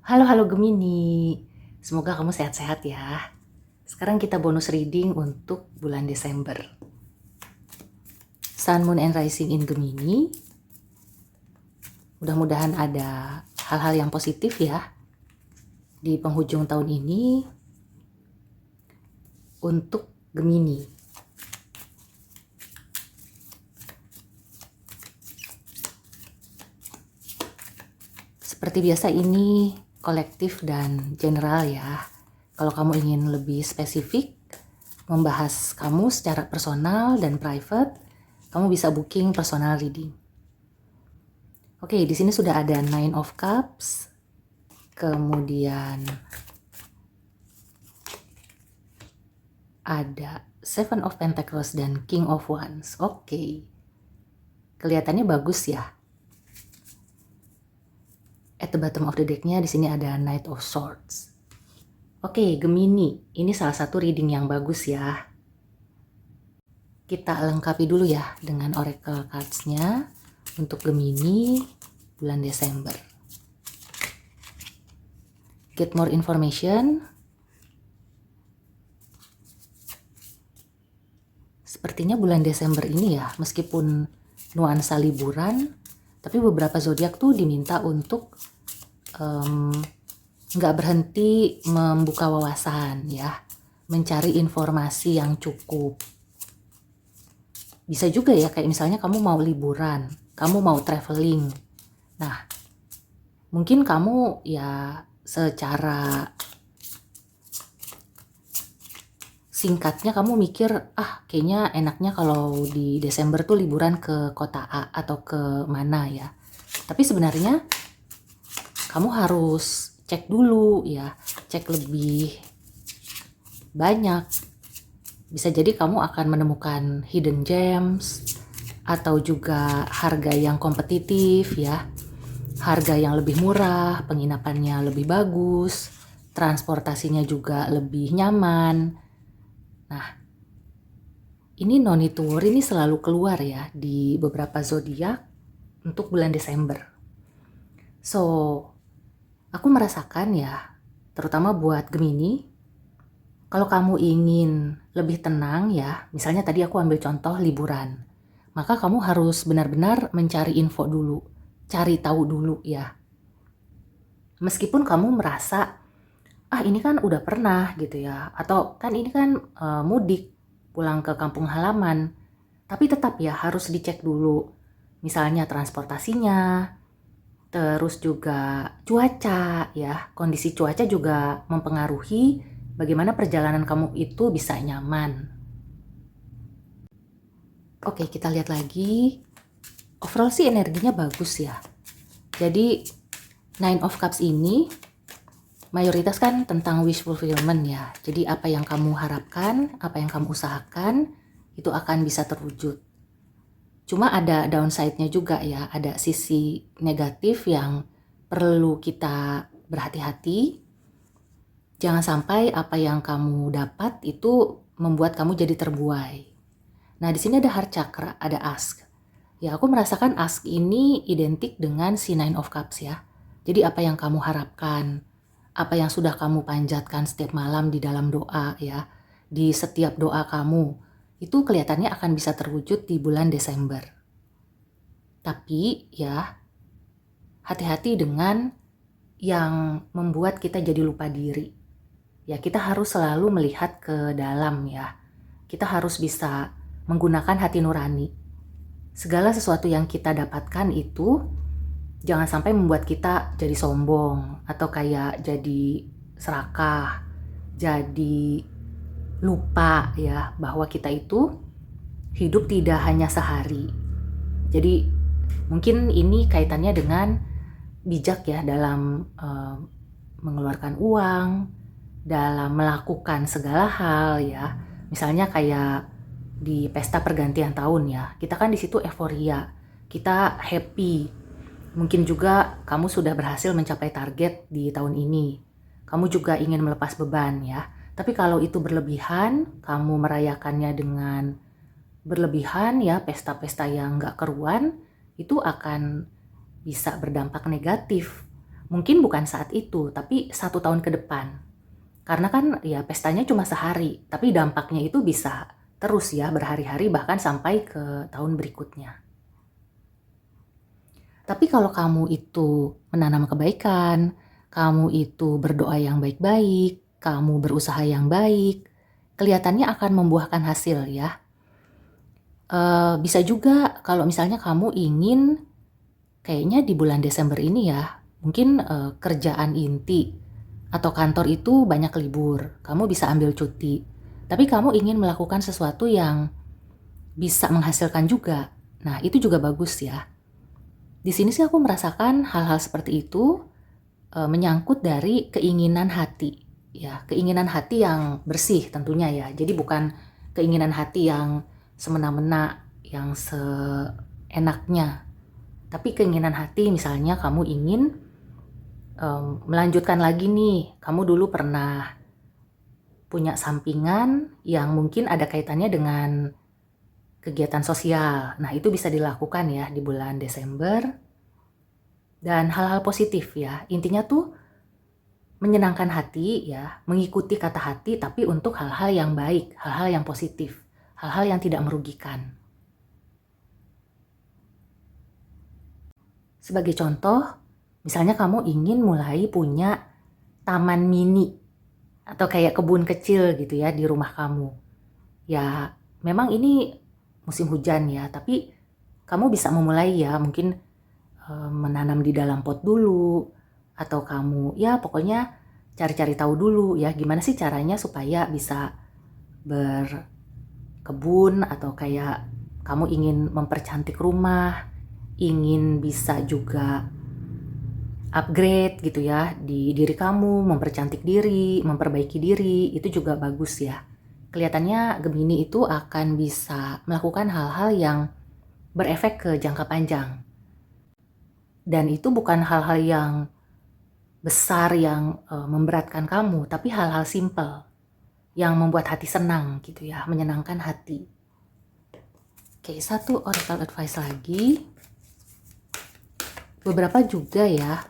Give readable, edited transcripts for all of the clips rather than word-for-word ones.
Halo halo Gemini, semoga kamu sehat-sehat ya. Sekarang kita bonus reading untuk bulan Desember. Sun, Moon, and Rising in Gemini. Mudah-mudahan ada hal-hal yang positif ya di penghujung tahun ini untuk Gemini. Seperti biasa ini kolektif dan general ya. Kalau kamu ingin lebih spesifik, membahas kamu secara personal dan private, kamu bisa booking personal reading. Oke, di sini sudah ada Nine of Cups, kemudian ada Seven of Pentacles dan King of Wands. Oke, kelihatannya bagus ya. At the bottom of the deck-nya di sini ada Knight of Swords. Oke, Gemini, ini salah satu reading yang bagus ya. Kita lengkapi dulu ya dengan oracle cards-nya untuk Gemini bulan Desember. Get more information. Sepertinya bulan Desember ini ya, meskipun nuansa liburan, tapi beberapa zodiak tuh diminta untuk nggak berhenti membuka wawasan ya, mencari informasi yang cukup. Bisa juga ya, kayak misalnya kamu mau liburan, kamu mau traveling. Nah, mungkin kamu ya secara singkatnya kamu mikir, kayaknya enaknya kalau di Desember tuh liburan ke kota A atau ke mana ya. Tapi sebenarnya kamu harus cek dulu ya, cek lebih banyak. Bisa jadi kamu akan menemukan hidden gems atau juga harga yang kompetitif ya, harga yang lebih murah, penginapannya lebih bagus, transportasinya juga lebih nyaman. Nah, ini no need to worry, ini selalu keluar ya di beberapa zodiak untuk bulan Desember. So, aku merasakan ya, terutama buat Gemini, kalau kamu ingin lebih tenang ya, misalnya tadi aku ambil contoh liburan, maka kamu harus benar-benar mencari info dulu, cari tahu dulu ya. Meskipun kamu merasa, ini kan udah pernah gitu ya, atau kan ini kan mudik, pulang ke kampung halaman, tapi tetap ya harus dicek dulu, misalnya transportasinya, terus juga cuaca ya, kondisi cuaca juga mempengaruhi bagaimana perjalanan kamu itu bisa nyaman. Oke, kita lihat lagi. Overall sih energinya bagus ya. Jadi Nine of Cups ini mayoritas kan tentang wish fulfillment ya. Jadi apa yang kamu harapkan, apa yang kamu usahakan, itu akan bisa terwujud. Cuma ada downside-nya juga ya, ada sisi negatif yang perlu kita berhati-hati. Jangan sampai apa yang kamu dapat itu membuat kamu jadi terbuai. Nah, di sini ada heart chakra, ada ask. Ya, aku merasakan ask ini identik dengan si Nine of Cups ya. Jadi apa yang kamu harapkan, apa yang sudah kamu panjatkan setiap malam di dalam doa ya, di setiap doa kamu, itu kelihatannya akan bisa terwujud di bulan Desember. Tapi ya, hati-hati dengan yang membuat kita jadi lupa diri. Ya, kita harus selalu melihat ke dalam ya. Kita harus bisa menggunakan hati nurani. Segala sesuatu yang kita dapatkan itu jangan sampai membuat kita jadi sombong atau kayak jadi serakah, jadi lupa ya bahwa kita itu hidup tidak hanya sehari. Jadi mungkin ini kaitannya dengan bijak ya dalam mengeluarkan uang, dalam melakukan segala hal ya. Misalnya kayak di pesta pergantian tahun ya, kita kan di situ euforia, kita happy. Mungkin juga kamu sudah berhasil mencapai target di tahun ini. Kamu juga ingin melepas beban ya. Tapi kalau itu berlebihan, kamu merayakannya dengan berlebihan ya, pesta-pesta yang nggak keruan, itu akan bisa berdampak negatif. Mungkin bukan saat itu, tapi 1 tahun ke depan. Karena kan ya pestanya cuma sehari, tapi dampaknya itu bisa terus ya berhari-hari bahkan sampai ke tahun berikutnya. Tapi kalau kamu itu menanam kebaikan, kamu itu berdoa yang baik-baik, kamu berusaha yang baik, kelihatannya akan membuahkan hasil ya. Bisa juga kalau misalnya kamu ingin kayaknya di bulan Desember ini ya, mungkin kerjaan inti atau kantor itu banyak libur, kamu bisa ambil cuti. Tapi kamu ingin melakukan sesuatu yang bisa menghasilkan juga. Nah, itu juga bagus ya. Di sini sih aku merasakan hal-hal seperti itu menyangkut dari keinginan hati. Ya, keinginan hati yang bersih tentunya ya. Jadi bukan keinginan hati yang semena-mena, yang seenaknya. Tapi keinginan hati misalnya kamu ingin melanjutkan lagi nih. Kamu dulu pernah punya sampingan yang mungkin ada kaitannya dengan kegiatan sosial. Nah, itu bisa dilakukan ya di bulan Desember. Dan hal-hal positif ya. Intinya tuh menyenangkan hati ya, mengikuti kata hati tapi untuk hal-hal yang baik, hal-hal yang positif, hal-hal yang tidak merugikan. Sebagai contoh, misalnya kamu ingin mulai punya taman mini atau kayak kebun kecil gitu ya di rumah kamu. Ya, memang ini musim hujan ya, tapi kamu bisa memulai ya, mungkin menanam di dalam pot dulu, atau kamu ya pokoknya cari-cari tahu dulu ya gimana sih caranya supaya bisa berkebun, atau kayak kamu ingin mempercantik rumah, ingin bisa juga upgrade gitu ya di diri kamu, mempercantik diri, memperbaiki diri, itu juga bagus ya. Kelihatannya Gemini itu akan bisa melakukan hal-hal yang berefek ke jangka panjang. Dan itu bukan hal-hal yang besar yang memberatkan kamu, tapi hal-hal simple yang membuat hati senang gitu ya, menyenangkan hati. Oke, satu oracle advice lagi. Beberapa juga ya,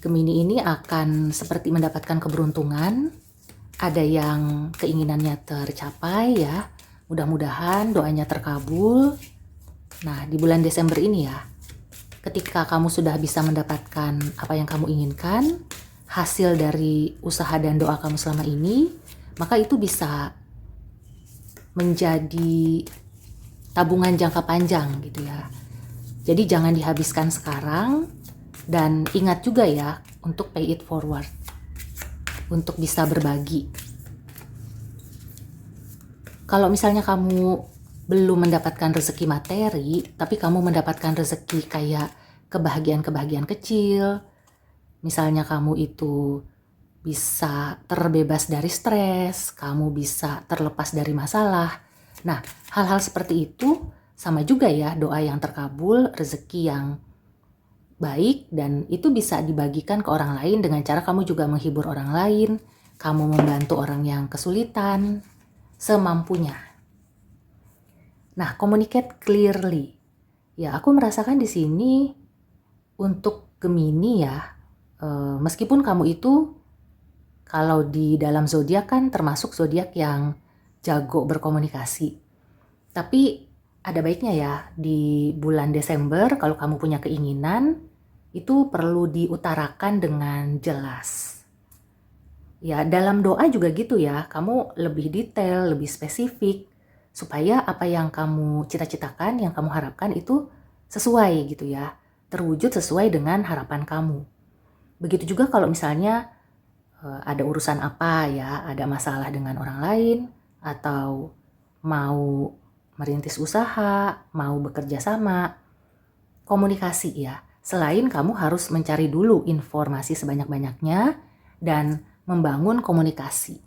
Gemini ini akan seperti mendapatkan keberuntungan. Ada yang keinginannya tercapai ya, mudah-mudahan doanya terkabul. Nah, di bulan Desember ini ya, ketika kamu sudah bisa mendapatkan apa yang kamu inginkan, hasil dari usaha dan doa kamu selama ini, maka itu bisa menjadi tabungan jangka panjang gitu ya. Jadi jangan dihabiskan sekarang, dan ingat juga ya untuk pay it forward, untuk bisa berbagi. Kalau misalnya kamu belum mendapatkan rezeki materi, tapi kamu mendapatkan rezeki kayak kebahagiaan-kebahagiaan kecil. Misalnya kamu itu bisa terbebas dari stres, kamu bisa terlepas dari masalah. Nah, hal-hal seperti itu sama juga ya, doa yang terkabul, rezeki yang baik, dan itu bisa dibagikan ke orang lain dengan cara kamu juga menghibur orang lain, kamu membantu orang yang kesulitan, semampunya. Nah, communicate clearly. Ya, aku merasakan di sini untuk Gemini ya, meskipun kamu itu kalau di dalam zodiak kan termasuk zodiak yang jago berkomunikasi. Tapi ada baiknya ya di bulan Desember kalau kamu punya keinginan, itu perlu diutarakan dengan jelas. Ya, dalam doa juga gitu ya, kamu lebih detail, lebih spesifik, supaya apa yang kamu cita-citakan, yang kamu harapkan itu sesuai gitu ya, terwujud sesuai dengan harapan kamu. Begitu juga kalau misalnya ada urusan apa ya, ada masalah dengan orang lain, atau mau merintis usaha, mau bekerja sama, komunikasi ya. Selain kamu harus mencari dulu informasi sebanyak-banyaknya dan membangun komunikasi.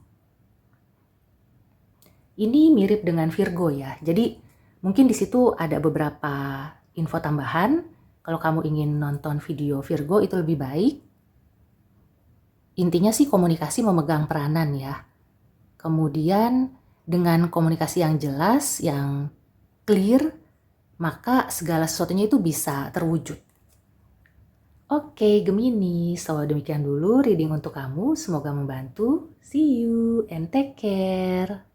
Ini mirip dengan Virgo ya. Jadi mungkin di situ ada beberapa info tambahan. Kalau kamu ingin nonton video Virgo itu lebih baik. Intinya sih komunikasi memegang peranan ya. Kemudian dengan komunikasi yang jelas, yang clear, maka segala sesuatunya itu bisa terwujud. Oke, Gemini, so demikian dulu reading untuk kamu. Semoga membantu. See you and take care.